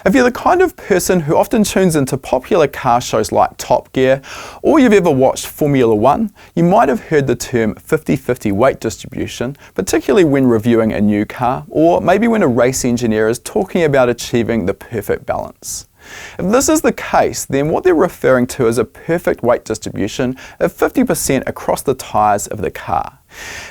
If you're the kind of person who often tunes into popular car shows like Top Gear, or you've ever watched Formula One, you might have heard the term 50-50 weight distribution, particularly when reviewing a new car, or maybe when a race engineer is talking about achieving the perfect balance. If this is the case, then what they're referring to is a perfect weight distribution of 50% across the tyres of the car.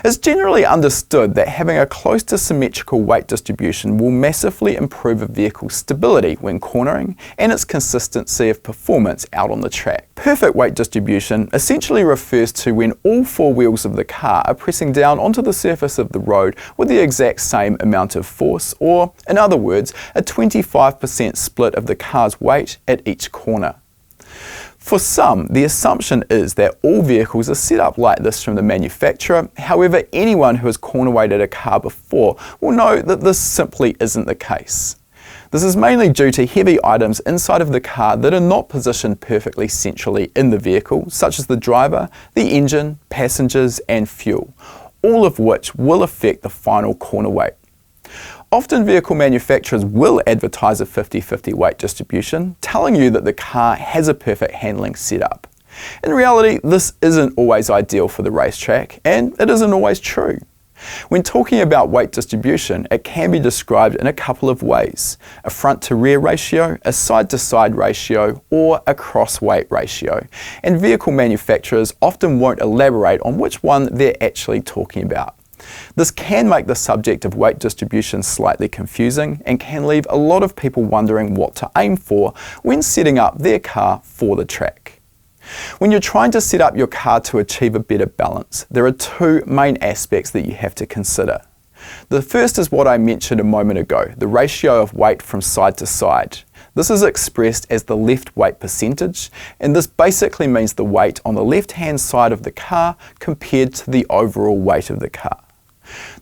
It's generally understood that having a close to symmetrical weight distribution will massively improve a vehicle's stability when cornering and its consistency of performance out on the track. Perfect weight distribution essentially refers to when all four wheels of the car are pressing down onto the surface of the road with the exact same amount of force, or, in other words, a 25% split of the car's weight at each corner. For some, the assumption is that all vehicles are set up like this from the manufacturer. However, anyone who has corner weighted a car before will know that this simply isn't the case. This is mainly due to heavy items inside of the car that are not positioned perfectly centrally in the vehicle, such as the driver, the engine, passengers, and fuel, all of which will affect the final corner weight. Often vehicle manufacturers will advertise a 50-50 weight distribution, telling you that the car has a perfect handling setup. In reality, this isn't always ideal for the racetrack, and it isn't always true. When talking about weight distribution, it can be described in a couple of ways: a front to rear ratio, a side to side ratio, or a cross weight ratio. And vehicle manufacturers often won't elaborate on which one they're actually talking about. This can make the subject of weight distribution slightly confusing and can leave a lot of people wondering what to aim for when setting up their car for the track. When you're trying to set up your car to achieve a better balance, there are two main aspects that you have to consider. The first is what I mentioned a moment ago, the ratio of weight from side to side. This is expressed as the left weight percentage, and this basically means the weight on the left-hand side of the car compared to the overall weight of the car.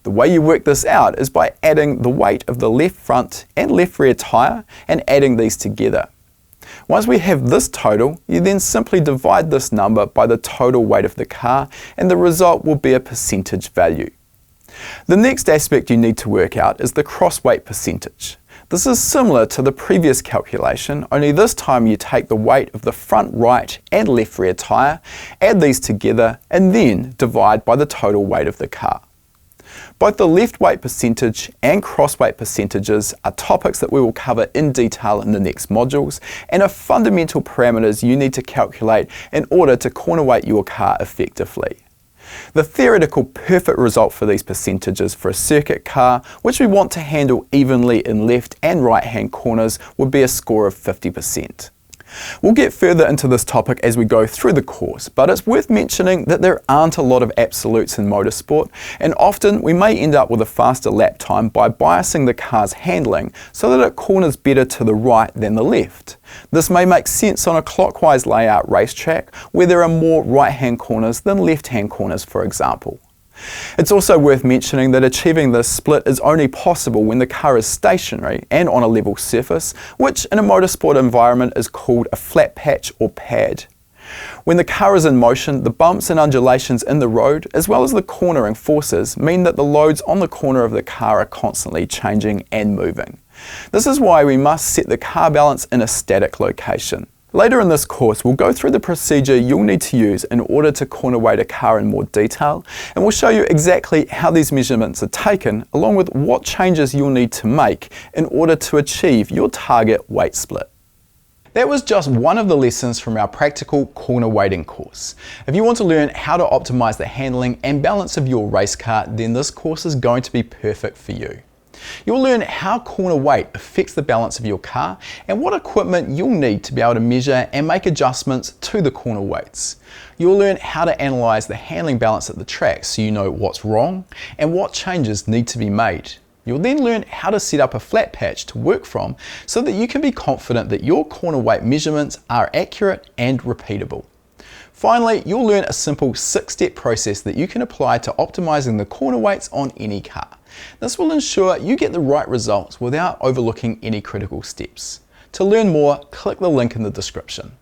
The way you work this out is by adding the weight of the left front and left rear tyre and adding these together. Once we have this total, you then simply divide this number by the total weight of the car, and the result will be a percentage value. The next aspect you need to work out is the cross weight percentage. This is similar to the previous calculation, only this time you take the weight of the front right and left rear tyre, add these together, and then divide by the total weight of the car. Both the left weight percentage and cross weight percentages are topics that we will cover in detail in the next modules, and are fundamental parameters you need to calculate in order to corner weight your car effectively. The theoretical perfect result for these percentages for a circuit car, which we want to handle evenly in left and right hand corners, would be a score of 50%. We'll get further into this topic as we go through the course, but it's worth mentioning that there aren't a lot of absolutes in motorsport, and often we may end up with a faster lap time by biasing the car's handling so that it corners better to the right than the left. This may make sense on a clockwise layout racetrack where there are more right-hand corners than left-hand corners, for example. It's also worth mentioning that achieving this split is only possible when the car is stationary and on a level surface, which in a motorsport environment is called a flat patch or pad. When the car is in motion, the bumps and undulations in the road, as well as the cornering forces, mean that the loads on the corner of the car are constantly changing and moving. This is why we must set the car balance in a static location. Later in this course, we'll go through the procedure you'll need to use in order to corner weight a car in more detail, and we'll show you exactly how these measurements are taken, along with what changes you'll need to make in order to achieve your target weight split. That was just one of the lessons from our practical corner weighting course. If you want to learn how to optimize the handling and balance of your race car, then this course is going to be perfect for you. You'll learn how corner weight affects the balance of your car and what equipment you'll need to be able to measure and make adjustments to the corner weights. You'll learn how to analyze the handling balance at the track so you know what's wrong and what changes need to be made. You'll then learn how to set up a flat patch to work from so that you can be confident that your corner weight measurements are accurate and repeatable. Finally, you'll learn a simple 6-step process that you can apply to optimizing the corner weights on any car. This will ensure you get the right results without overlooking any critical steps. To learn more, click the link in the description.